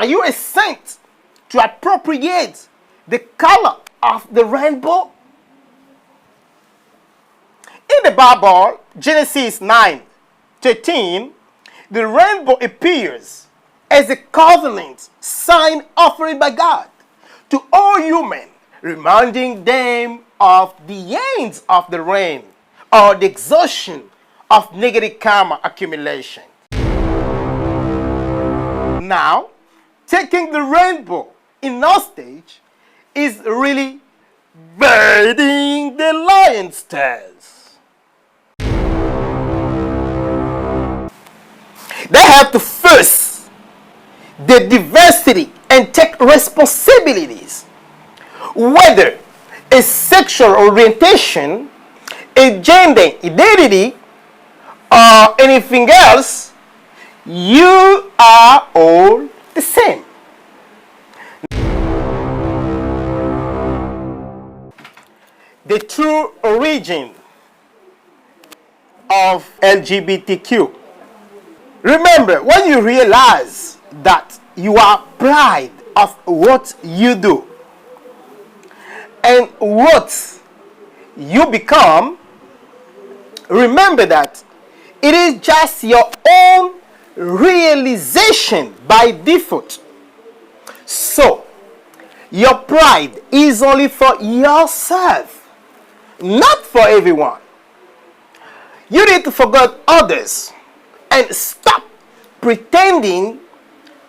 Are you a saint to appropriate the color of the rainbow? In the Bible, Genesis 9:13, the rainbow appears as a covenant sign offered by God to all humans, reminding them of the ends of the rain or the exhaustion of negative karma accumulation. Now, taking the rainbow in hostage is really biting the lion's tails. They have to face the diversity and take responsibilities, whether a sexual orientation, a gender identity, or anything else. You are all the same. The true origin of LGBTQ. Remember, when you realize that you are proud of what you do and what you become, remember that it is just your own realization by default. So, your pride is only for yourself, not for everyone. You need to forget others and stop pretending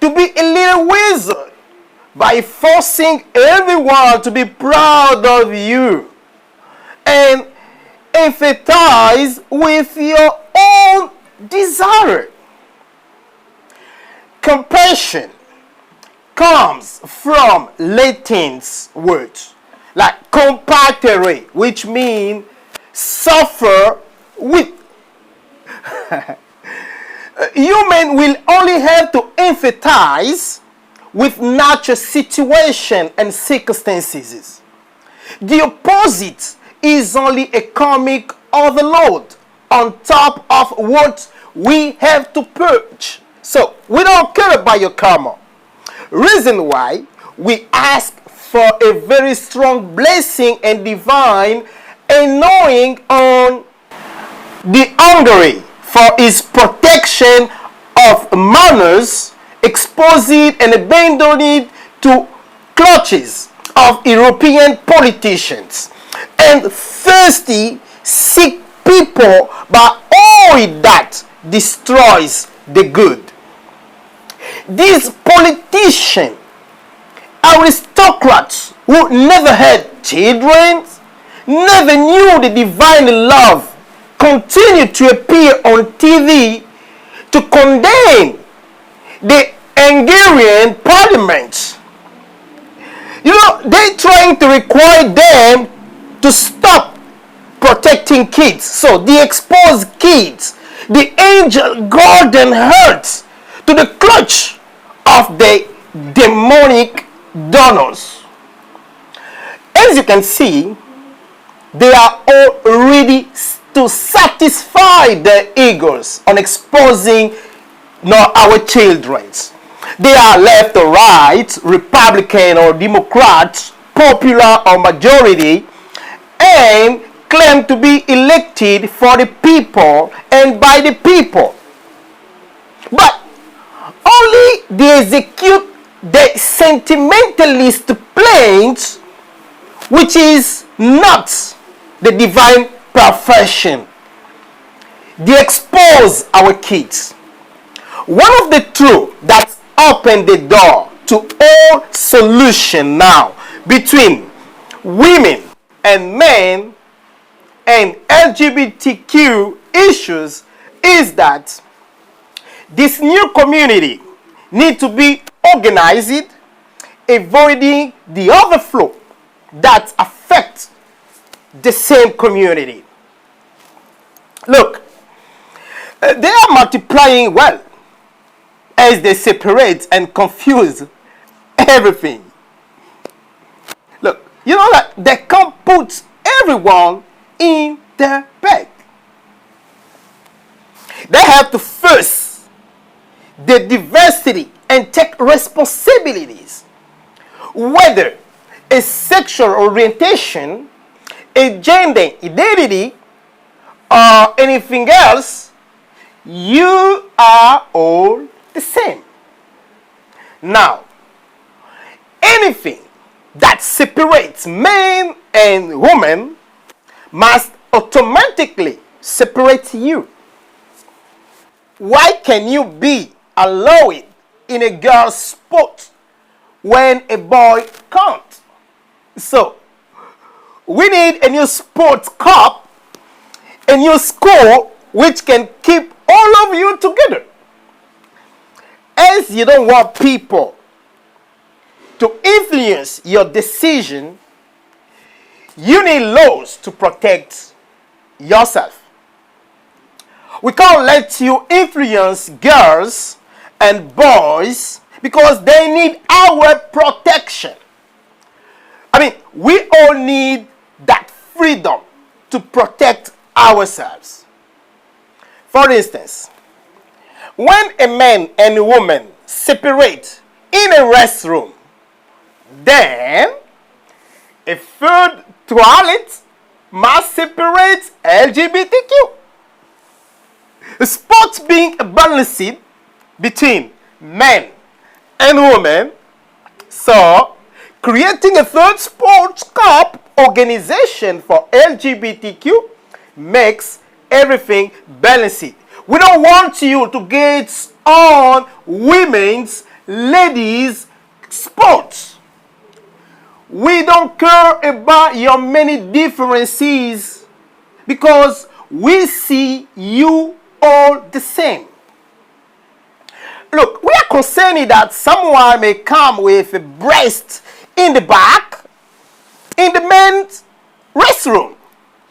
to be a little wizard by forcing everyone to be proud of you and emphasize with your own desire. Compassion comes from Latin words like compatere, which means suffer with. Human will only have to empathize with natural situation and circumstances. The opposite is only a karmic overload on top of what we have to purge. So we don't care about your karma. Reason why we ask for a very strong blessing and divine anointing on the Hungary for his protection of manners, expose it and abandon it to clutches of European politicians and thirsty, sick people by all that destroys the good. These politicians, aristocrats who never had children, never knew the divine love, continue to appear on TV to condemn the Hungarian parliament. You know, they're trying to require them to stop protecting kids. So the exposed kids, the angel garden hurts to the clutch of the demonic donors. As you can see, they are all ready to satisfy their egos on exposing our children. They are left or right, Republican or Democrat, popular or majority, and claim to be elected for the people and by the people. But only they execute the sentimentalist plans, which is not the divine profession. They expose our kids. One of the truths that opened the door to all solution now between women and men and LGBTQ issues is that this new community need to be organized, avoiding the overflow that affects the same community. Look, they are multiplying well as they separate and confuse everything. Look, you know that they can't put everyone in their bag. They have to face the diversity and take responsibilities. Whether a sexual orientation, a gender identity, or anything else, you are all the same. Now, anything that separates men and women must automatically separate you. Why can you be allowed in a girl's sport when a boy can't? So, we need a new sports cup, a new school which can keep all of you together. As you don't want people to influence your decision, you need laws to protect yourself. We can't let you influence girls and boys because they need our protection. I mean, we all need that freedom to protect ourselves. For instance, when a man and a woman separate in a restroom, then a third toilet must separate LGBTQ. Sports being balanced between men and women, so creating a third sports cup organization for LGBTQ makes everything balanced. We don't want you to get on women's, ladies' sports. We don't care about your many differences because we see you all the same. Look, we are concerned that someone may come with a breast in the back in the men's restroom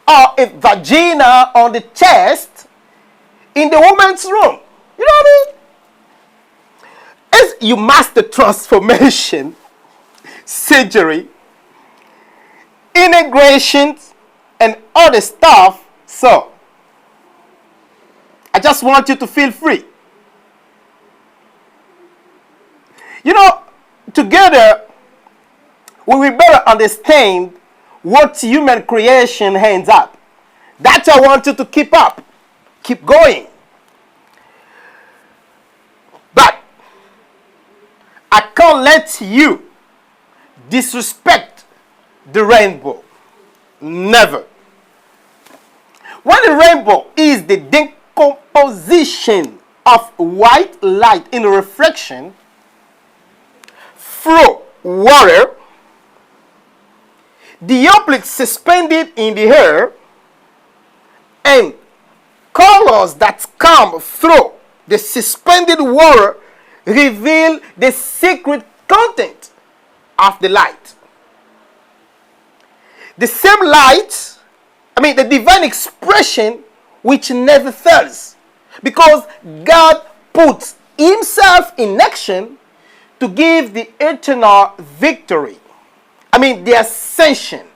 or a vagina on the chest in the woman's room. You know what I mean? As you master transformation, surgery, integrations, and other stuff, so I just want you to feel free. You know, together we will better understand what human creation hands up. That's what I want you to keep up. Keep going. But I can't let you disrespect the rainbow. Never. When the rainbow is the decomposition of white light in reflection through water, the objects suspended in the air, and colors that come through the suspended water reveal the secret content of the light. The same light, the divine expression which never fails, because God puts himself in action to give the eternal victory. The ascension,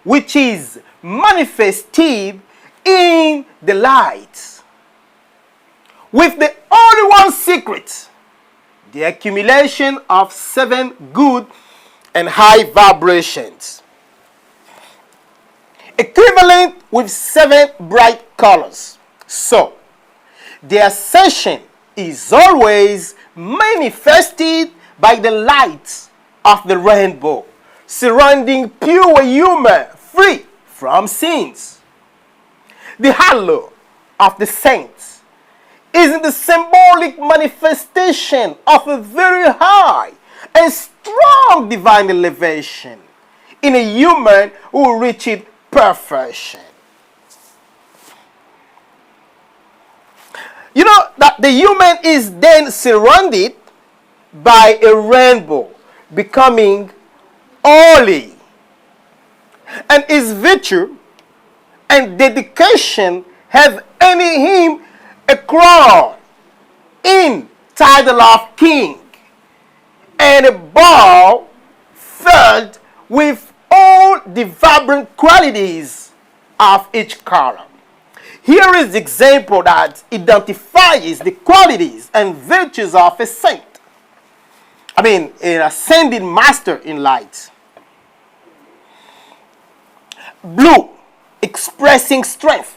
which is manifested in the light. With the only one secret, the accumulation of 7 good and high vibrations, equivalent with 7 bright colors. So, the ascension is always manifested by the light of the rainbow, surrounding pure human free from sins. The halo of the saints is the symbolic manifestation of a very high and strong divine elevation in a human who reaches perfection. You know that the human is then surrounded by a rainbow, becoming holy, and his virtue and dedication have earned him a crown in title of king and a bowl filled with all the vibrant qualities of each color. Here is the example that identifies the qualities and virtues of a saint. an ascending master in light. Blue, expressing strength,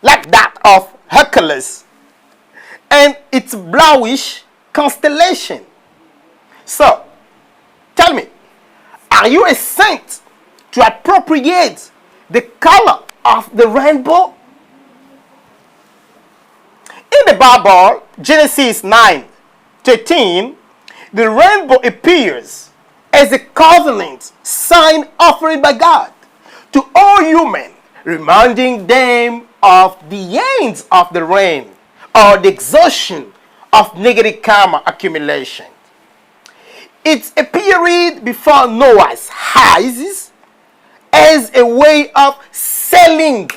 like that of Hercules and its bluish constellation. So, tell me, are you a saint to appropriate the color of the rainbow? In the Bible, Genesis 9:13, the rainbow appears as a covenant sign offered by God to all human, reminding them of the ends of the rain or the exhaustion of negative karma accumulation. It appeared before Noah's eyes as a way of sealing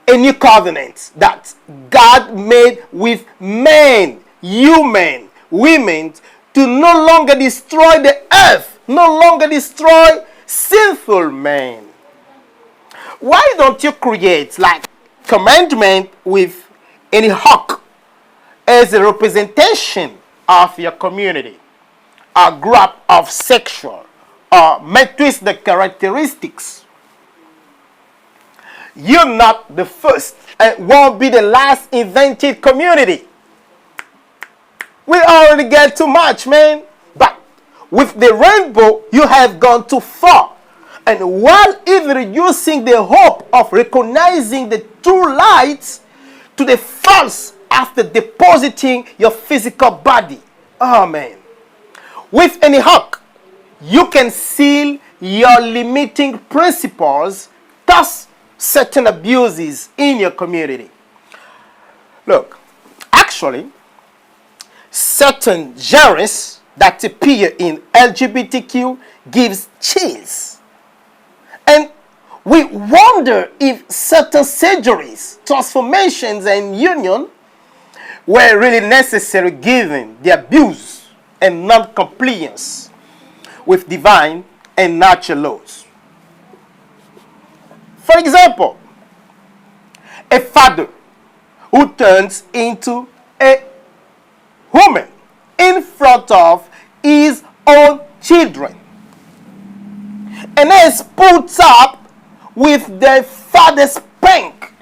a new covenant that God made with men, human, women, to no longer destroy the earth, no longer destroy sinful men. Why don't you create like commandment with any hawk as a representation of your community, a group of sexual or matrix the characteristics? You're not the first and won't be the last invented community. We already get too much, man. But with the rainbow, you have gone too far. And while even reducing the hope of recognizing the true light to the false after depositing your physical body. Oh, man. With any hawk, you can seal your limiting principles, thus certain abuses in your community. Look, actually, certain genres that appear in LGBTQ gives chills. And we wonder if certain surgeries, transformations, and union were really necessary given the abuse and non-compliance with divine and natural laws. For example, a father who turns into a woman in front of his own children and is put up with their father's spank,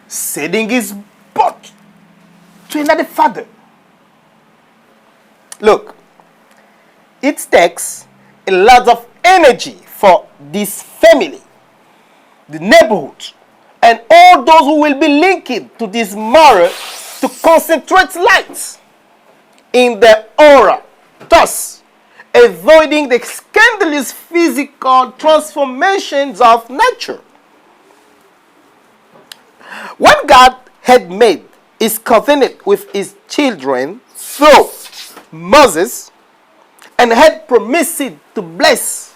sending his butt to another father. Look, it takes a lot of energy for this family, the neighborhood, and all those who will be linked to this marriage to concentrate light in their aura, thus avoiding the scandalous physical transformations of nature. When God had made his covenant with his children through Moses and had promised to bless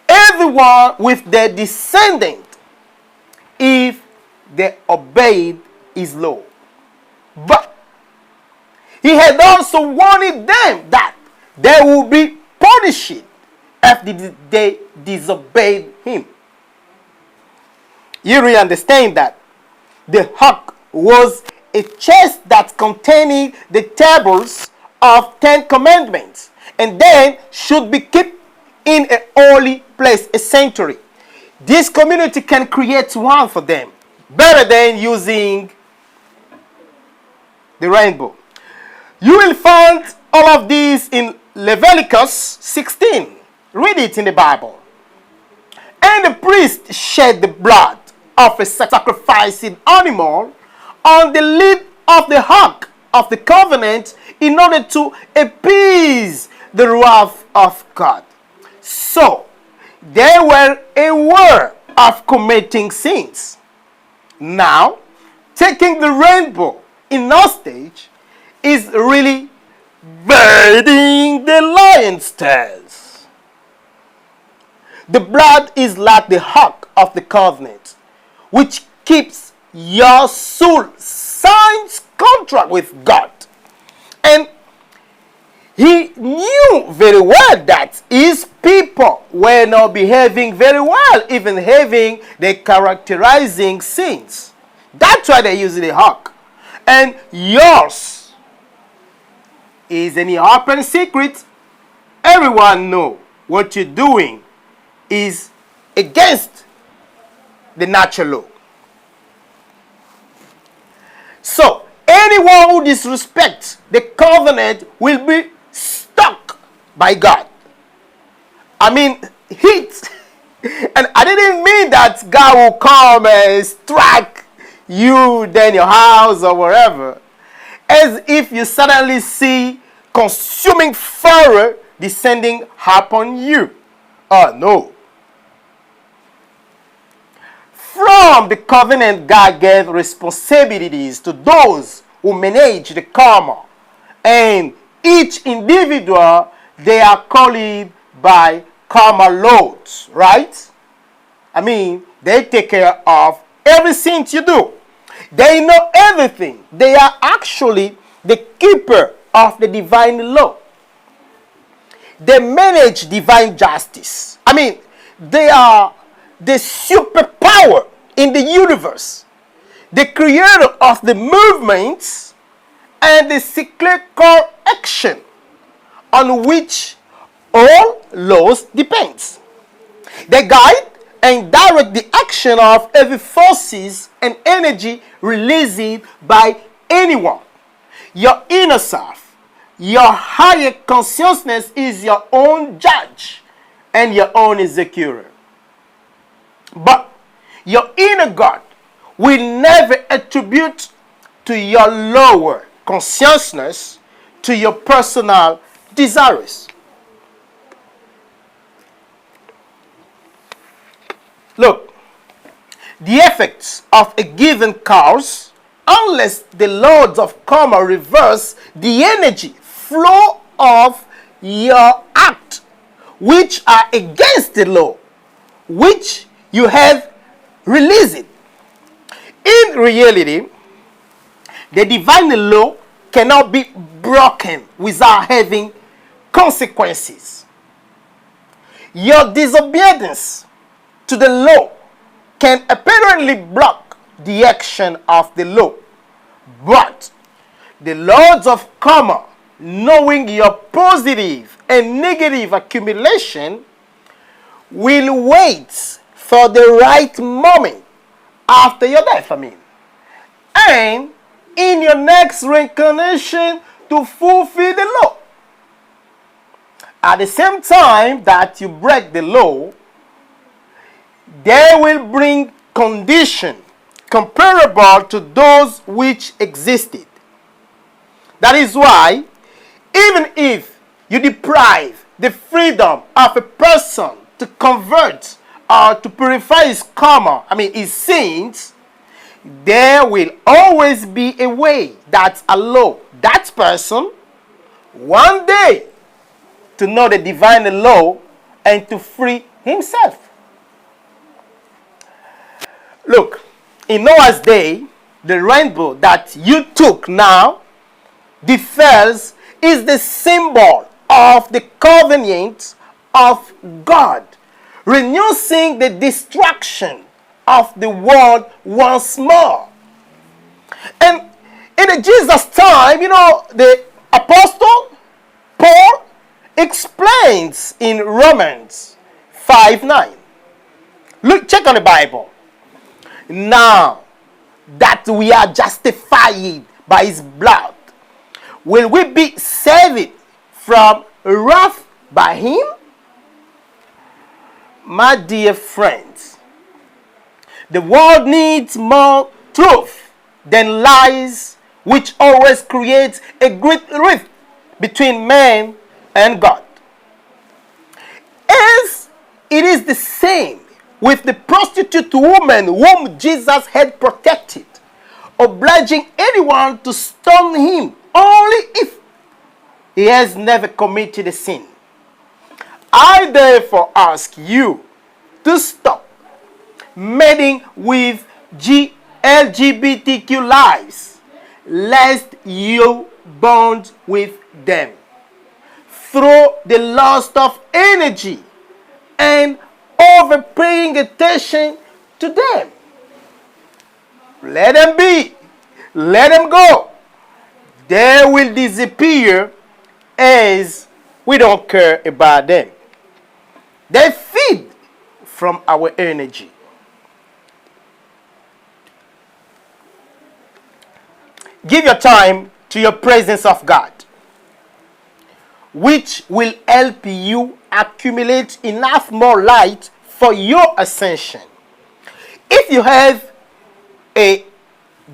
everyone with their descendant if they obeyed his law. But he had also warned them that they would be punished if they disobeyed him. You really understand that the ark was a chest that contained the tables of 10 commandments and then should be kept in a holy place, a sanctuary. This community can create one for them better than using the rainbow. You will find all of this in Leviticus 16. Read it in the Bible. And the priest shed the blood of a sacrificing animal on the lid of the ark of the covenant in order to appease the wrath of God. So, they were aware of committing sins. Now, taking the rainbow in hostage is really biting the lion's tails. The blood is like the ark of the covenant, which keeps your soul signs contract with God. And he knew very well that his people were not behaving very well, even having the characterizing sins. That's why they use the ark. and yours. Is any open secret? Everyone know what you're doing is against the natural law. So, anyone who disrespects the covenant will be struck by God. I mean, hit. And I didn't mean that God will come and strike you, then your house or wherever. As if you suddenly see consuming fire descending upon you. Oh, no. From the covenant, God gave responsibilities to those who manage the karma. And each individual, they are called by karma lords, right? I mean, they take care of everything you do. They know everything. They are actually the keeper of the divine law. They manage divine justice. I mean, they are the superpower in the universe, the creator of the movements and the cyclical action on which all laws depends. They guide and direct the action of every forces and energy released by anyone. Your inner self, your higher consciousness is your own judge and your own executor. But your inner God will never attribute to your lower consciousness to your personal desires. Look, the effects of a given cause, unless the lords of karma reverse the energy flow of your act, which are against the law, which you have released. In reality, the divine law cannot be broken without having consequences. Your disobedience to the law can apparently block the action of the law, but the lords of karma, knowing your positive and negative accumulation, will wait for the right moment after your death, and in your next reincarnation to fulfill the law. At the same time that you break the law, they will bring conditions comparable to those which existed. That is why, even if you deprive the freedom of a person to convert or to purify his karma, his sins, there will always be a way that allows that person one day to know the divine law and to free himself. Look, in Noah's day, the rainbow that you took now, the fells, is the symbol of the covenant of God, renouncing the destruction of the world once more. And in the Jesus time, the apostle Paul explains in Romans 5:9. Look, check on the Bible. Now that we are justified by his blood, will we be saved from wrath by him? My dear friends, the world needs more truth than lies, which always creates a great rift between man and God. As it is the same with the prostitute woman whom Jesus had protected, obliging anyone to stone him only if he has never committed a sin. I therefore ask you to stop meddling with LGBTQ lives, lest you bond with them through the lust of energy and overpaying attention to them. Let them be. Let them go. They will disappear as we don't care about them. They feed from our energy. Give your time to your presence of God, which will help you accumulate enough more light for your ascension. If you have a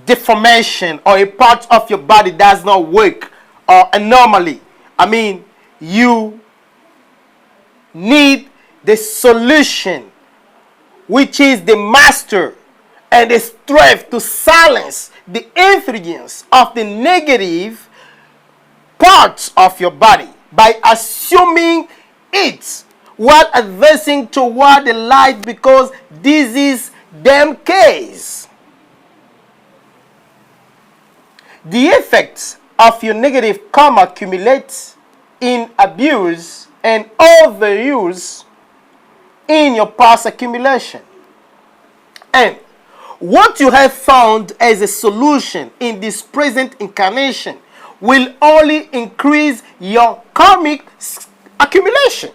deformation or a part of your body does not work or anomaly, you need the solution, which is the master and the strength to silence the influence of the negative parts of your body by assuming it while advancing toward the light, because this is them case. The effects of your negative karma accumulate in abuse and overuse in your past accumulation. And what you have found as a solution in this present incarnation will only increase your karmic accumulation,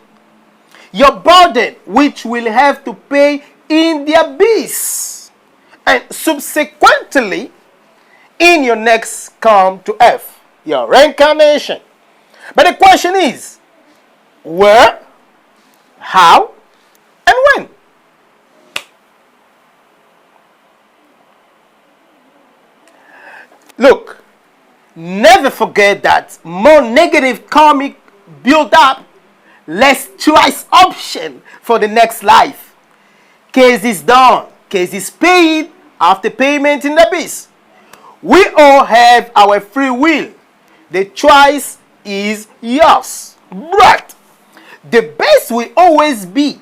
your burden, which will have to pay in the abyss, and subsequently in your next come to earth, your reincarnation. But the question is, where, how, and when? Look, never forget that more negative karmic build up, less choice option for the next life. Case is done, case is paid after payment in the abyss. We all have our free will. The choice is yours. But the best will always be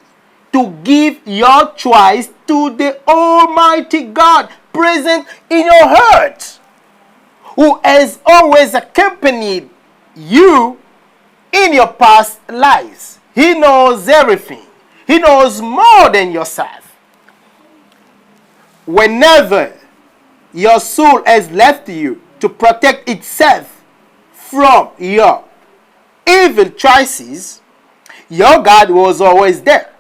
to give your choice to the Almighty God present in your heart, who has always accompanied you in your past lives. He knows everything. He knows more than yourself. Whenever your soul has left you to protect itself from your evil choices, your God was always there.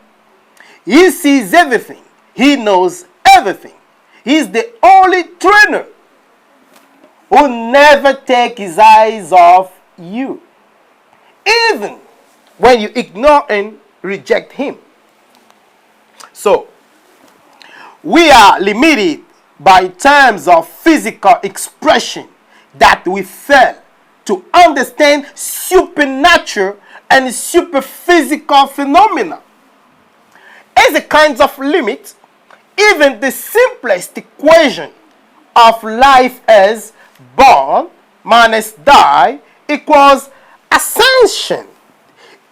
He sees everything. He knows everything. He's the only trainer who never takes his eyes off you, even when you ignore and reject him. So, we are limited by terms of physical expression that we fail to understand supernatural and superphysical phenomena. As a kind of limit, even the simplest equation of life as born minus die equals ascension.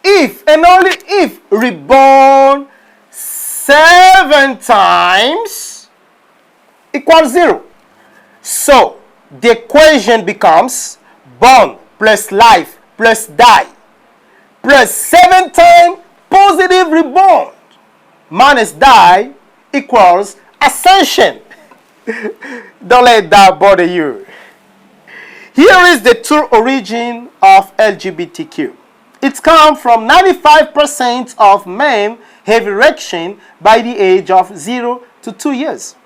If and only if reborn 7 times equals 0. So the equation becomes born plus life plus die plus 7 times positive reborn minus die equals ascension. Don't let that bother you. Here is the true origin of LGBTQ. It comes from 95% of men have erection by the age of 0 to 2 years.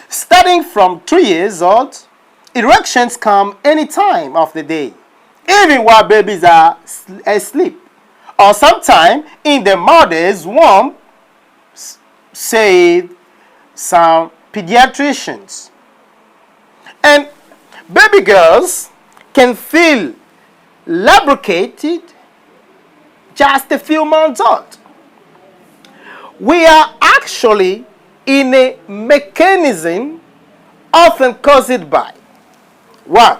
Starting from 3 years old, erections come any time of the day, even while babies are asleep, or sometime in the mother's womb, say some pediatricians. And baby girls can feel lubricated just a few months old. We are actually in a mechanism often caused by 1.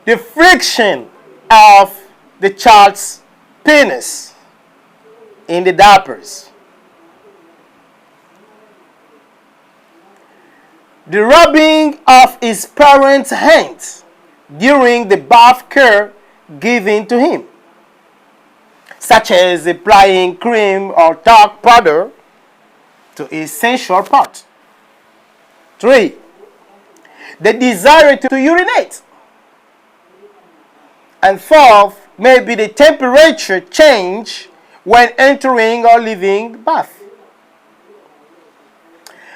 The friction of the child's penis in the diapers, the rubbing of his parents' hands during the bath care given to him, such as applying cream or talc powder to his sensual part. 3. the desire to urinate. And fourth, maybe the temperature change when entering or leaving bath.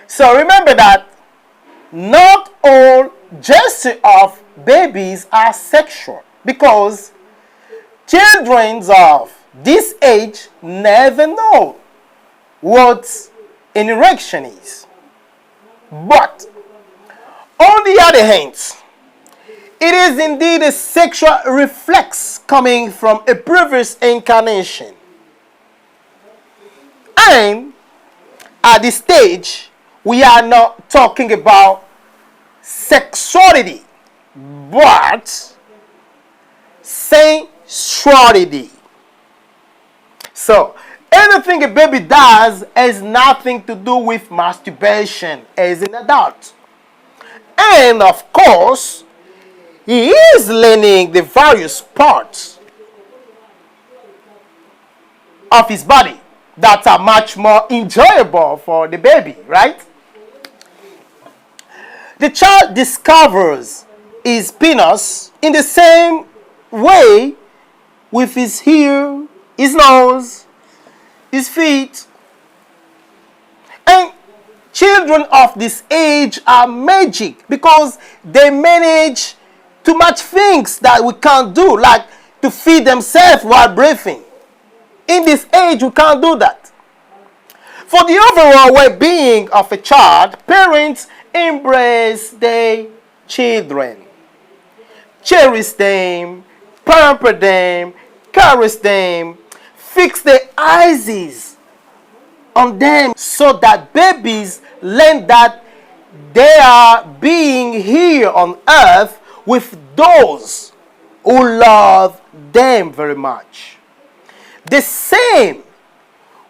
So remember that not all gestures of babies are sexual, because children of this age never know what an erection is. But on the other hand, it is indeed a sexual reflex coming from a previous incarnation. And at this stage, we are not talking about sexuality, but sensuality. So, anything a baby does has nothing to do with masturbation as an adult. And of course, he is learning the various parts of his body that are much more enjoyable for the baby, right? The child discovers his penis in the same way with his ear, his nose, his feet. And children of this age are magic because they manage too much things that we can't do, like to feed themselves while breathing. In this age, we can't do that. For the overall well-being of a child, parents embrace their children, cherish them, pamper them, caress them, fix their eyes on them so that babies learn that they are being here on earth with those who love them very much. The same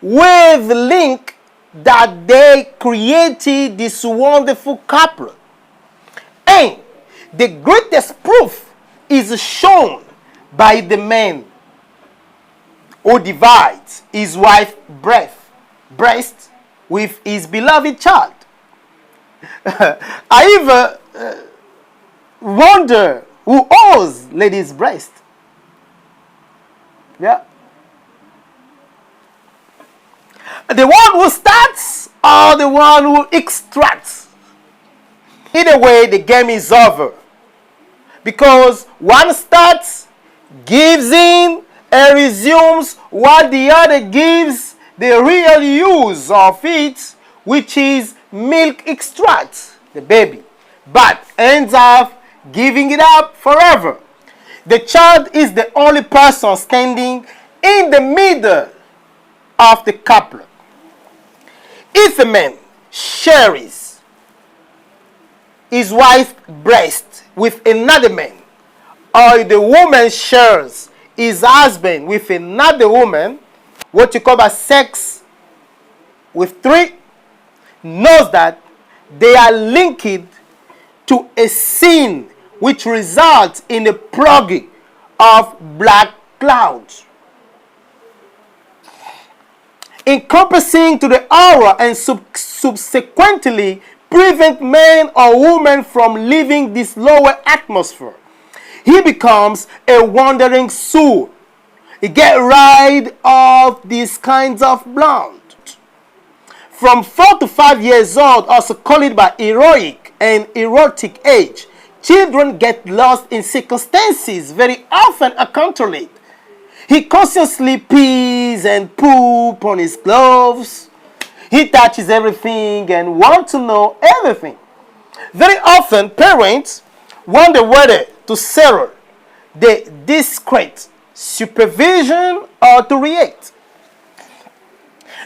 wavelength that they created this wonderful couple. And the greatest proof is shown by the man who divides his wife's breast with his beloved child. I even wonder who owns lady's breast. Yeah. The one who starts or the one who extracts. Either way, the game is over. Because one starts, gives in, and resumes what the other gives the real use of it, which is milk extract, the baby, but ends up giving it up forever. The child is the only person standing in the middle of the couple. If a man shares his wife's breast with another man, or the woman shares his husband with another woman, what you call a sex with three, knows that they are linked to a sin which results in the plugging of black clouds, encompassing to the aura and subsequently prevent man or woman from leaving this lower atmosphere. He becomes a wandering soul. He gets rid of these kinds of blonde. From 4 to 5 years old, also called by heroic and erotic age, children get lost in circumstances very often uncontrolled. He consciously pees and poop on his clothes. He touches everything and wants to know everything. Very often, parents wonder whether to settle the discreet supervision or to react.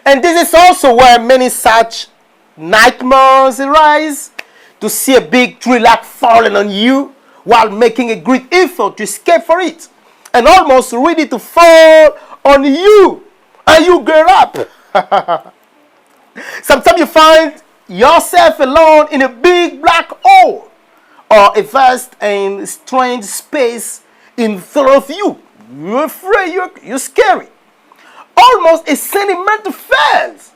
And this is also where many such nightmares arise, to see a big tree like falling on you while making a great effort to escape for it, and almost ready to fall on you, and you get up. Sometimes you find yourself alone in a big black hole or a vast and strange space in front of you. You're afraid, you're scary. Almost a sentimental phase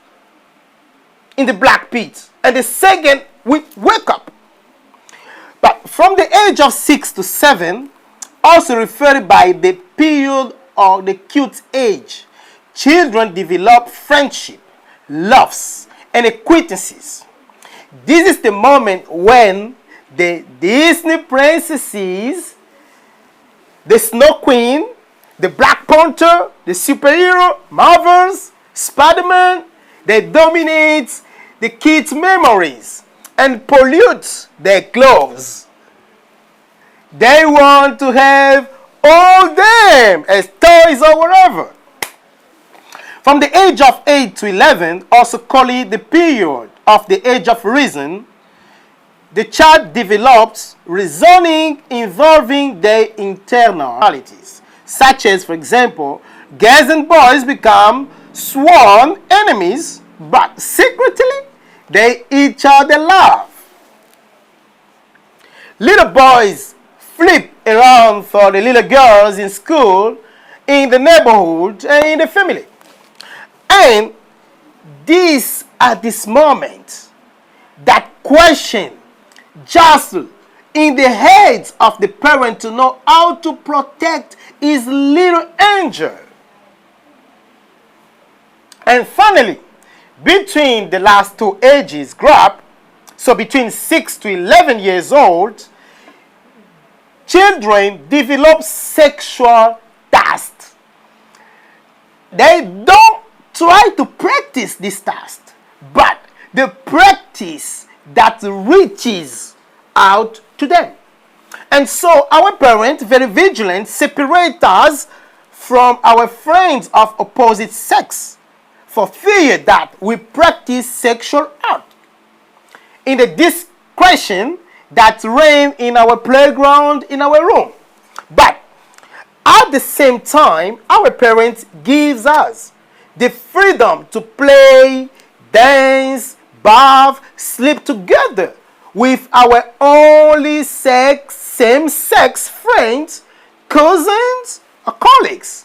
in the black pit. And the second we wake up. But from the age of 6 to 7, also referred by the period or the cute age, children develop friendship, loves, and acquaintances. This is the moment when the Disney princesses, the Snow Queen, the Black Panther, the superhero, Marvels, Spider-Man, they dominate the kids' memories and pollute their clothes. They want to have all them as toys or whatever. From the age of 8 to 11, also call it the period of the age of reason, the child develops reasoning involving their internalities, such as, for example, girls and boys become sworn enemies, but secretly they each other love. Little boys flip around for the little girls in school, in the neighborhood, and in the family. And this at this moment, that question just in the heads of the parent to know how to protect his little angel. And finally, between the last two ages group, so between 6 to 11 years old, children develop sexual tasks. They don't try to practice this task, but the practice that reaches out to them. And so our parents, very vigilant, separate us from our friends of opposite sex for fear that we practice sexual art. In the discretion that reign in our playground, in our room. But at the same time, our parents gives us the freedom to play, dance, bath, sleep together with our only same-sex friends, cousins, or colleagues.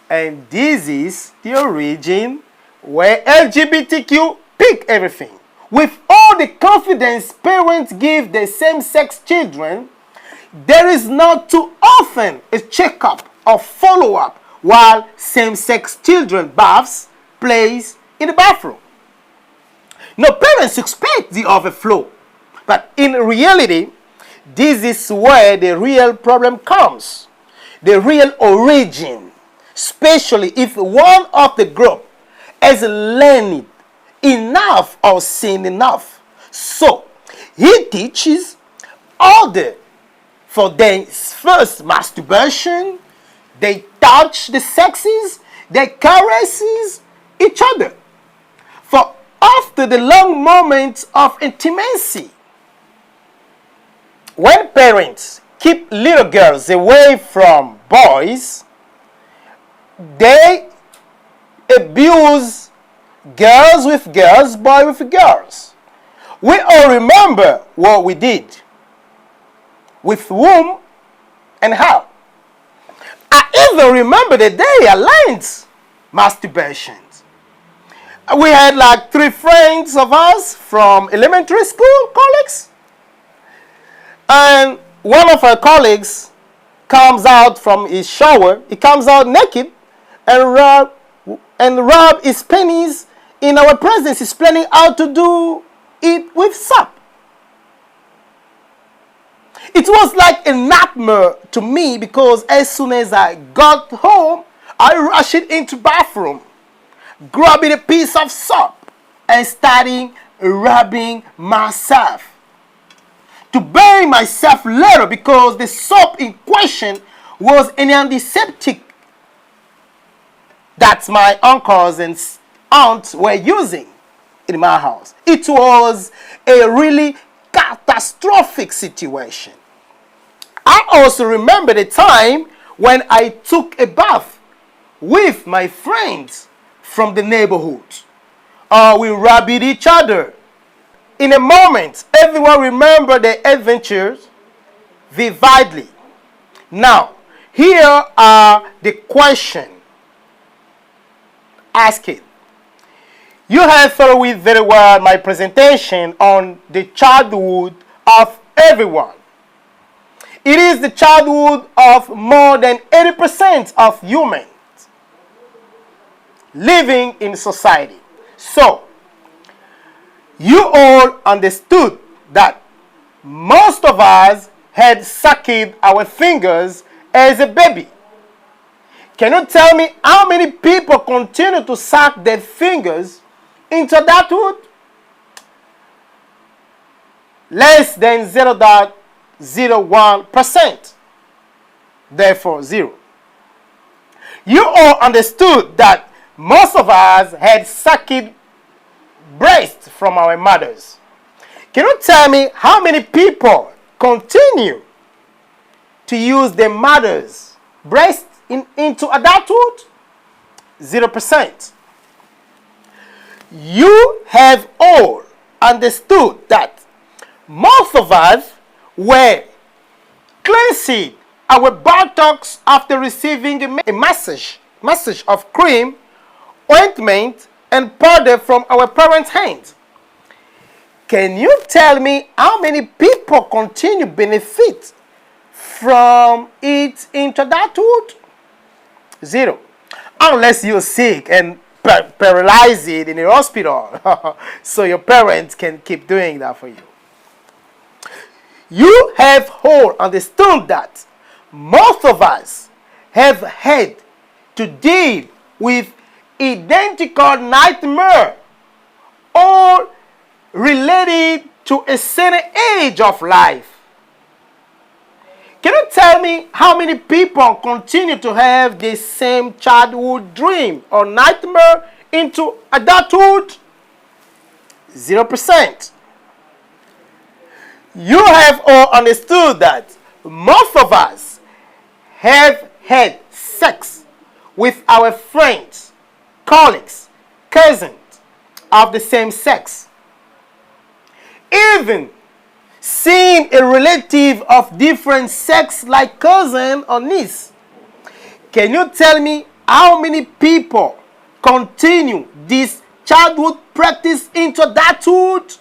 And this is the origin where LGBTQ pick everything. With all the confidence parents give their same-sex children, there is not too often a checkup or follow-up while same-sex children baths, plays in the bathroom. No, parents expect the overflow, but in reality, this is where the real problem comes, the real origin, especially if one of the group has learned enough or seen enough. So, he teaches order for their first masturbation, they touch the sexes, they caresses each other. For after the long moments of intimacy, when parents keep little girls away from boys, they abuse girls with girls, boys with girls. We all remember what we did, with whom and how. I even remember the day I learned masturbation. We had like 3 friends of us from elementary school colleagues. And one of our colleagues comes out from his shower. He comes out naked and rub his penis in our presence. He's planning how to do it with soap. It was like a nightmare to me because as soon as I got home, I rushed into bathroom, grabbing a piece of soap and starting rubbing myself to bury myself later because the soap in question was an antiseptic that my uncles and aunts were using in my house. It was a really catastrophic situation. I also remember the time when I took a bath with my friends from the neighborhood. We rubbed each other. In a moment, everyone remembered their adventures vividly. Now, here are the questions asked. You have followed very well my presentation on the childhood of everyone. It is the childhood of more than 80% of humans living in society. So, you all understood that most of us had sucked our fingers as a baby. Can you tell me how many people continue to suck their fingers into adulthood? Less than 0.01%. Therefore, zero. You all understood that most of us had sucked breasts from our mothers. Can you tell me how many people continue to use their mother's breast into adulthood? 0%. You have all understood that most of us were cleansing our buttocks after receiving a message of cream, ointment, and powder from our parents' hands. Can you tell me how many people continue to benefit from it into adulthood? Zero. Unless you're sick and paralyzed in a hospital. So your parents can keep doing that for you. You have all understood that most of us have had to deal with identical nightmare, all related to a certain age of life. Can you tell me how many people continue to have the same childhood dream or nightmare into adulthood? 0%. You have all understood that most of us have had sex with our friends, colleagues, cousins of the same sex. Even seeing a relative of different sex like cousin or niece. Can you tell me how many people continue this childhood practice into adulthood?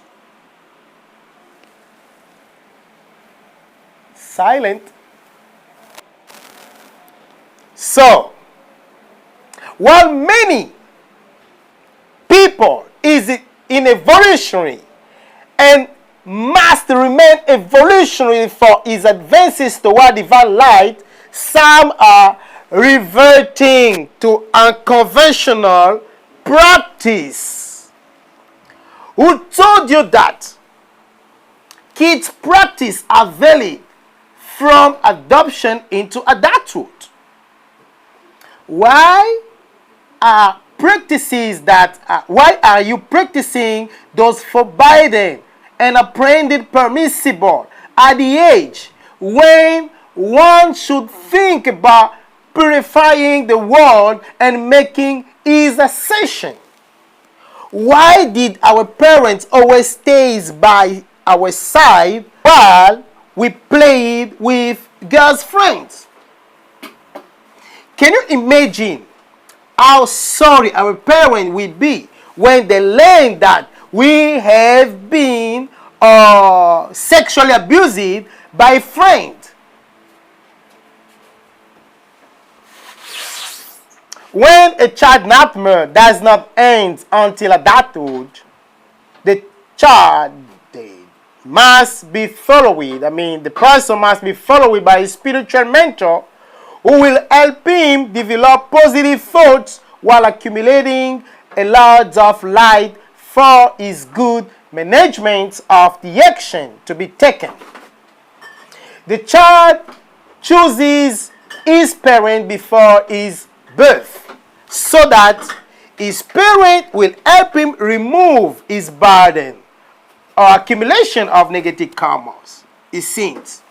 Silent. So, while many people is in evolutionary and must remain evolutionary for his advances toward divine light, some are reverting to unconventional practice. Who told you that kids' practice are valid from adoption into adulthood? Why are you practicing those forbidden and apprehended permissible at the age when one should think about purifying the world and making his ascension? Why did our parents always stay by our side while we played with girls' friends? Can you imagine how sorry our parents will be when they learn that we have been sexually abused by a friend? When a child nightmare does not end until adulthood, the child must be followed. The person must be followed by a spiritual mentor who will help him develop positive thoughts while accumulating a lot of light for his good management of the action to be taken. The child chooses his parent before his birth so that his parent will help him remove his burden or accumulation of negative karmas, his sins.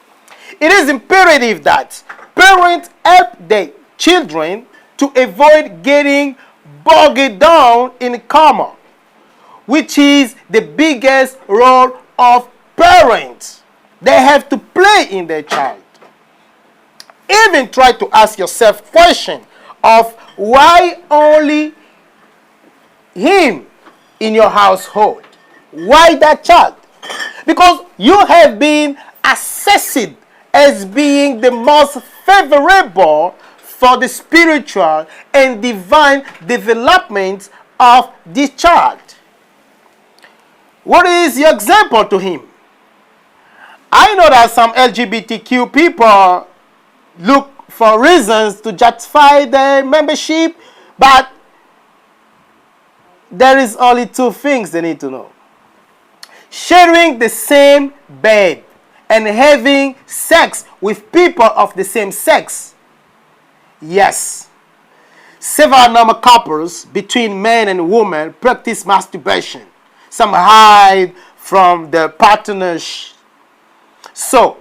It is imperative that parents help their children to avoid getting bogged down in karma, which is the biggest role of parents they have to play in their child. Even try to ask yourself question of why only him in your household? Why that child? Because you have been assessed as being the most favorable for the spiritual and divine development of this child. What is your example to him? I know that some LGBTQ people look for reasons to justify their membership, but there is only two things they need to know. Sharing the same bed and having sex with people of the same sex. Yes. Several number of couples between men and women practice masturbation. Some hide from their partners. So,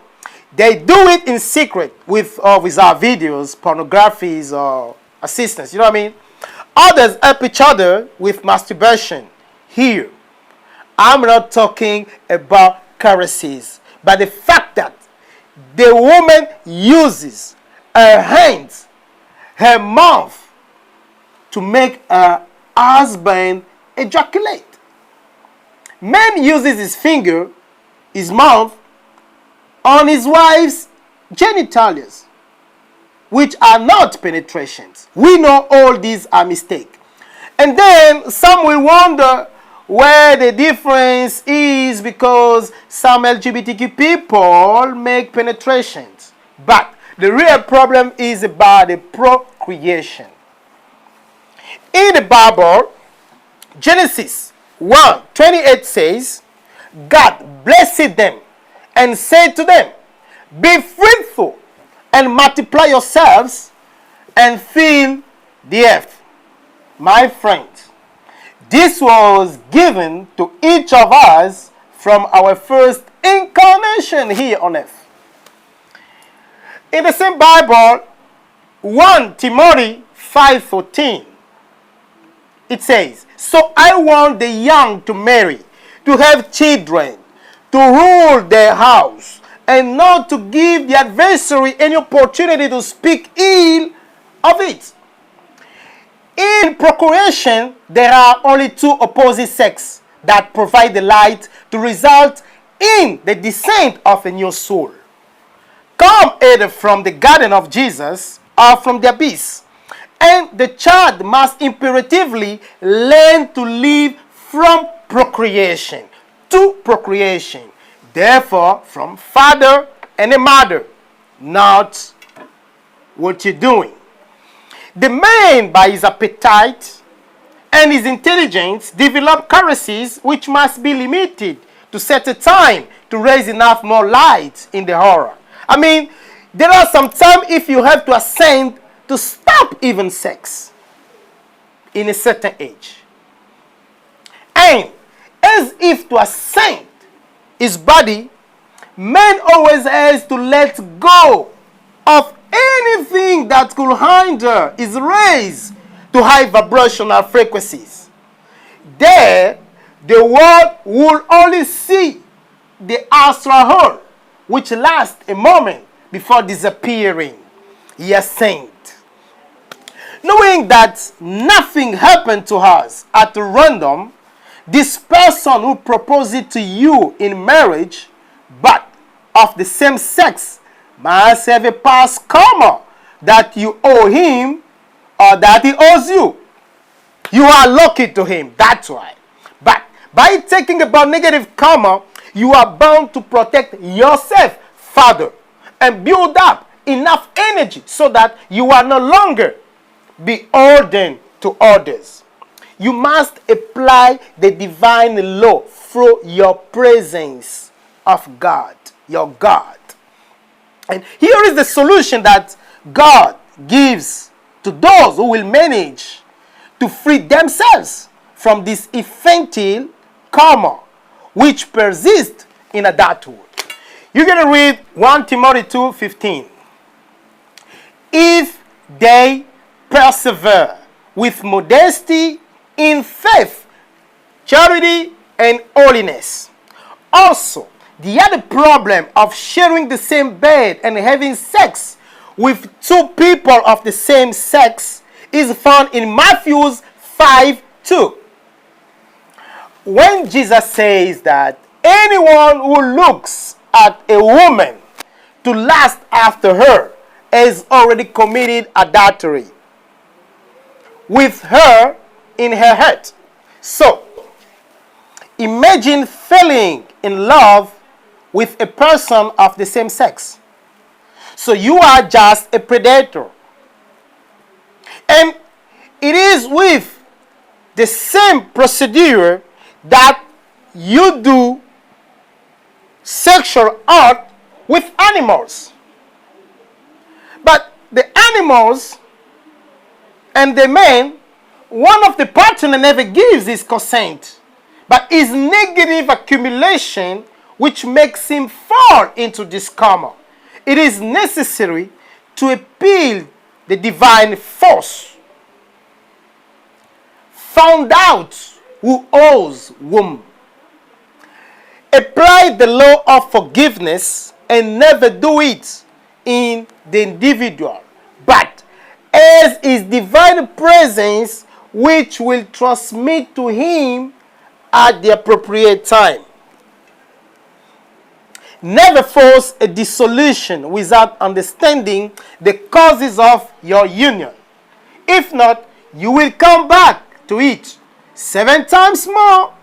they do it in secret with or without videos, pornographies, or assistance. You know what I mean? Others help each other with masturbation. Here, I'm not talking about caresses, but the fact that the woman uses her hands, her mouth, to make her husband ejaculate. Man uses his finger, his mouth, on his wife's genitals, which are not penetrations. We know all these are mistakes. And then some will wonder where the difference is because some LGBTQ people make penetrations. But the real problem is about the procreation. In the Bible, Genesis 1:28 says, God blessed them and said to them, be fruitful and multiply yourselves and fill the earth. My friends, this was given to each of us from our first incarnation here on earth. In the same Bible, 1 Timothy 5:14, it says, so I want the young to marry, to have children, to rule their house, and not to give the adversary any opportunity to speak ill of it. In procreation, there are only two opposite sexes that provide the light to result in the descent of a new soul. Come either from the garden of Jesus or from the abyss. And the child must imperatively learn to live from procreation to procreation. Therefore, from father and a mother, not what you're doing. The man, by his appetite and his intelligence, develop currencies which must be limited to set a time to raise enough more light in the horror. I mean, there are some times if you have to ascend to stop even sex in a certain age. And as if to ascend his body, man always has to let go of anything that could hinder his raise to high vibrational frequencies. There, the world will only see the astral hole, which lasts a moment before disappearing. He ascends. Knowing that nothing happened to us at random, this person who proposed to you in marriage, but of the same sex, must have a past karma that you owe him or that he owes you. You are lucky to him, that's why. But by taking about negative karma, you are bound to protect yourself further and build up enough energy so that you are no longer beholden to others. You must apply the divine law through your presence of God, your God. And here is the solution that God gives to those who will manage to free themselves from this infantile karma which persists in adulthood. You're going to read 1 Timothy 2:15. If they persevere with modesty in faith, charity, and holiness. Also, the other problem of sharing the same bed and having sex with two people of the same sex is found in Matthew 5:2. When Jesus says that anyone who looks at a woman to lust after her has already committed adultery with her in her heart. So, imagine falling in love with a person of the same sex. So you are just a predator. And it is with the same procedure that you do sexual act with animals. But the animals and the man, one of the partner never gives his consent, but is negative accumulation which makes him fall into this coma. It is necessary to appeal the divine force. Found out who owes whom. Apply the law of forgiveness and never do it in the individual, but as his divine presence which will transmit to him at the appropriate time. Never force a dissolution without understanding the causes of your union. If not, you will come back to it 7 times more.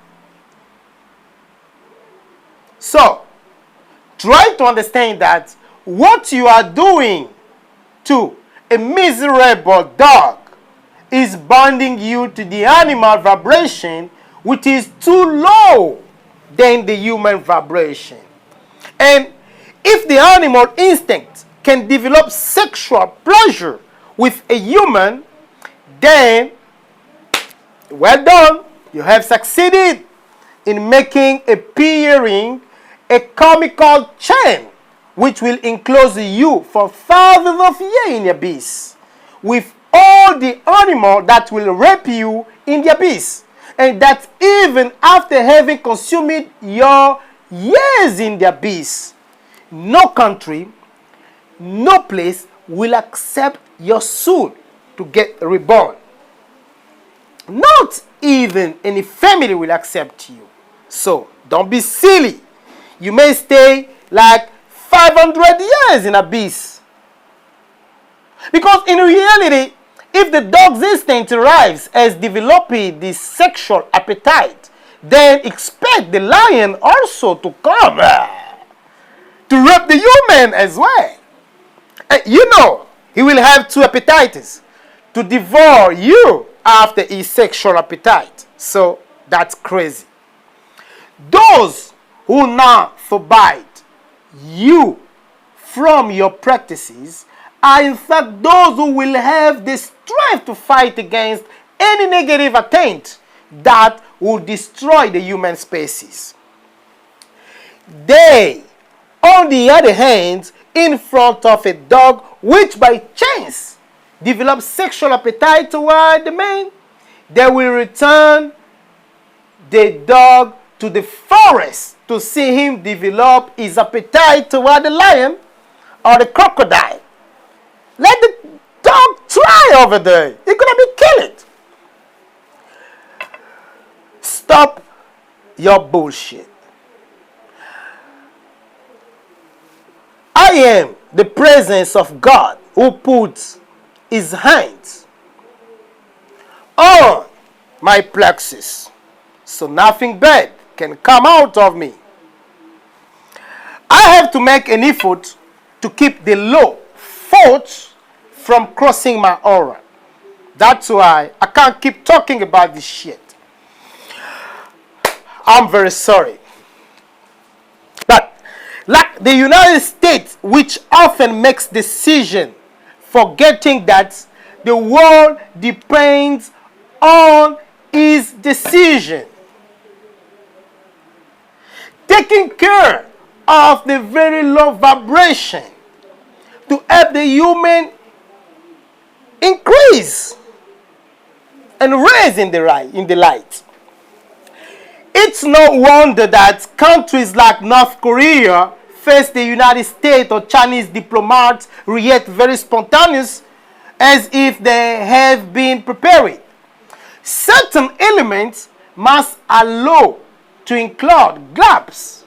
So, try to understand that what you are doing to a miserable dog is bonding you to the animal vibration, which is too low than the human vibration. And if the animal instinct can develop sexual pleasure with a human, then well done, you have succeeded in making appearing a comical chain which will enclose you for thousands of years in the abyss, with all the animals that will rape you in the abyss, and that even after having consumed your years in the abyss, no country, no place will accept your soul to get reborn. Not even any family will accept you. So don't be silly. You may stay like 500 years in abyss. Because in reality, if the dog's instinct arrives as developing this sexual appetite, then expect the lion also to come to rape the human as well. You know, he will have 2 appetites: to devour you after his sexual appetite. So that's crazy. Those who now forbid you from your practices are in fact those who will have the strength to fight against any negative attempt that will destroy the human species. They, on the other hand, in front of a dog which by chance develops sexual appetite toward the man, they will return the dog to the forest to see him develop his appetite toward the lion or the crocodile. Let the dog try over there. He's gonna be killed. Stop your bullshit. I am the presence of God who puts his hands on my plexus, so nothing bad can come out of me. I have to make an effort to keep the low thoughts from crossing my aura. That's why I can't keep talking about this shit. I'm very sorry. But like the United States, which often makes decisions forgetting that the world depends on his decision. Taking care of the very low vibration to help the human increase and raise in the light. It's no wonder that countries like North Korea face the United States or Chinese diplomats react very spontaneous as if they have been preparing. Certain elements must allow to include gaps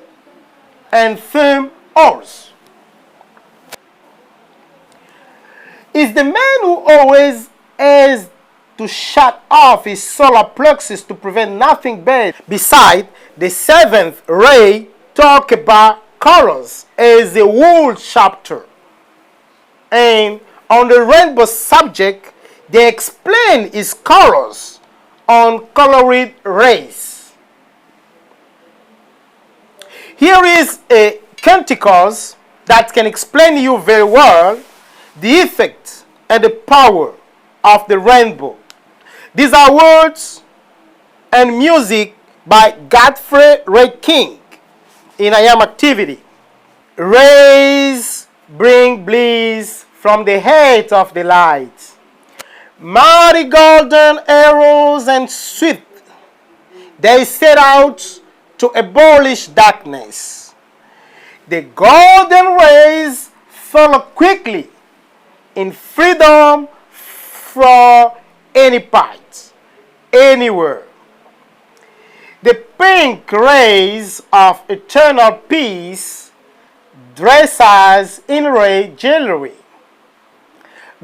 and firm holes. is the man who always has to shut off his solar plexus to prevent nothing bad. Besides, the seventh ray talk about colors as a whole chapter. And on the rainbow subject, they explain its colors on colored rays. Here is a canticles that can explain you very well the effect and the power of the rainbow. These are words and music by Godfrey Ray King in I Am Activity. Rays bring bliss from the height of the light. Mighty golden arrows and swift, they set out to abolish darkness. The golden rays follow quickly in freedom from any part, anywhere. The pink rays of eternal peace dress us in ray jewelry.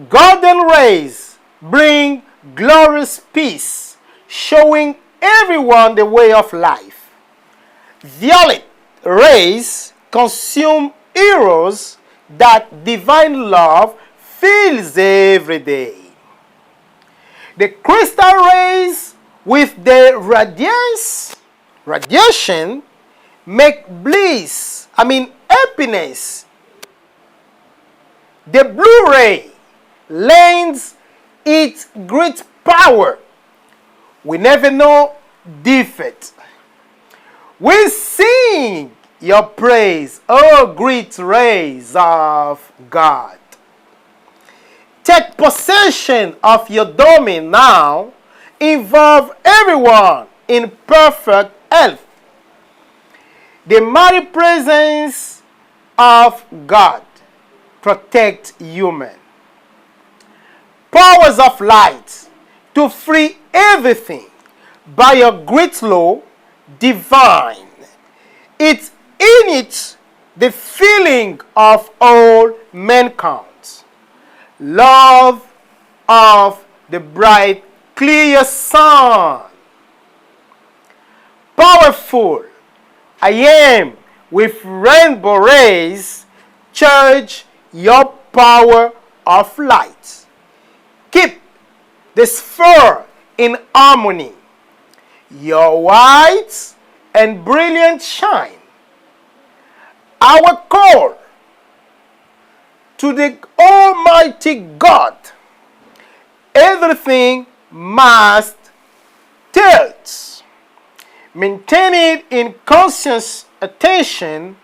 Golden rays bring glorious peace, showing everyone the way of life. Violet rays consume heroes that divine love fills every day. The crystal rays with their radiation make bliss, happiness. The blue ray lends its great power. We never know defeat. We sing your praise, O great rays of God. Take possession of your domain now. Involve everyone in perfect health. The mighty presence of God protect human. Powers of light to free everything by your great law divine. It's in it the feeling of all mankind. Love of the bright clear sun. Powerful I am with rainbow rays. Charge your power of light. Keep the sphere in harmony. Your white and brilliant shine. Our call to the Almighty God. Everything must tilt. Maintain it in conscious attention.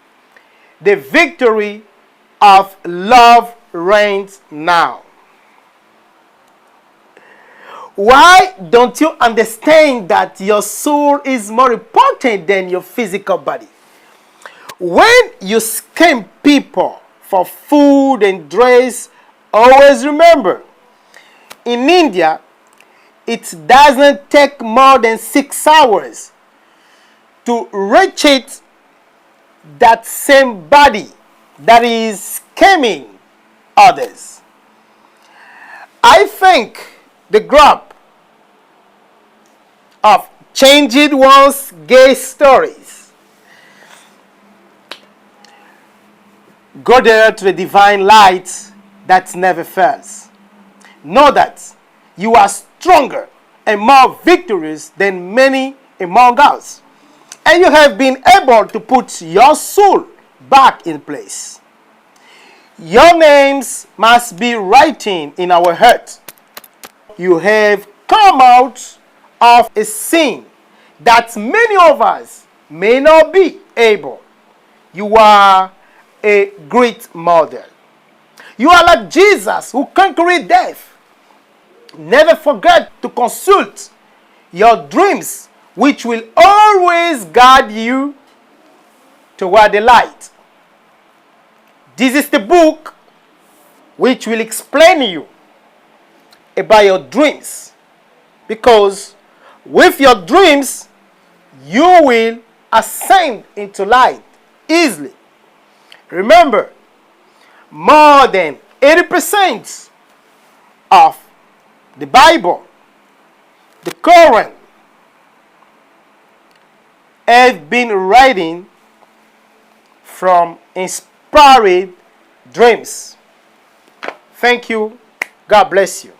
The victory of love reigns now. Why don't you understand that your soul is more important than your physical body? When you scam people for food and dress, always remember, in India, it doesn't take more than 6 hours to retreat that same body that is scamming others. I think the group of Changed One's gay stories go there to the divine light that never fails. Know that you are stronger and more victorious than many among us. And you have been able to put your soul back in place. Your names must be written in our heart. You have come out of a sin that many of us may not be able. You are a great model. You are like Jesus who conquered death. Never forget to consult your dreams, which will always guide you toward the light. This is the book which will explain you about your dreams, because with your dreams you will ascend into light easily. Remember, more than 80% of the Bible, the Quran, have been writing from inspired dreams. Thank you. God bless you.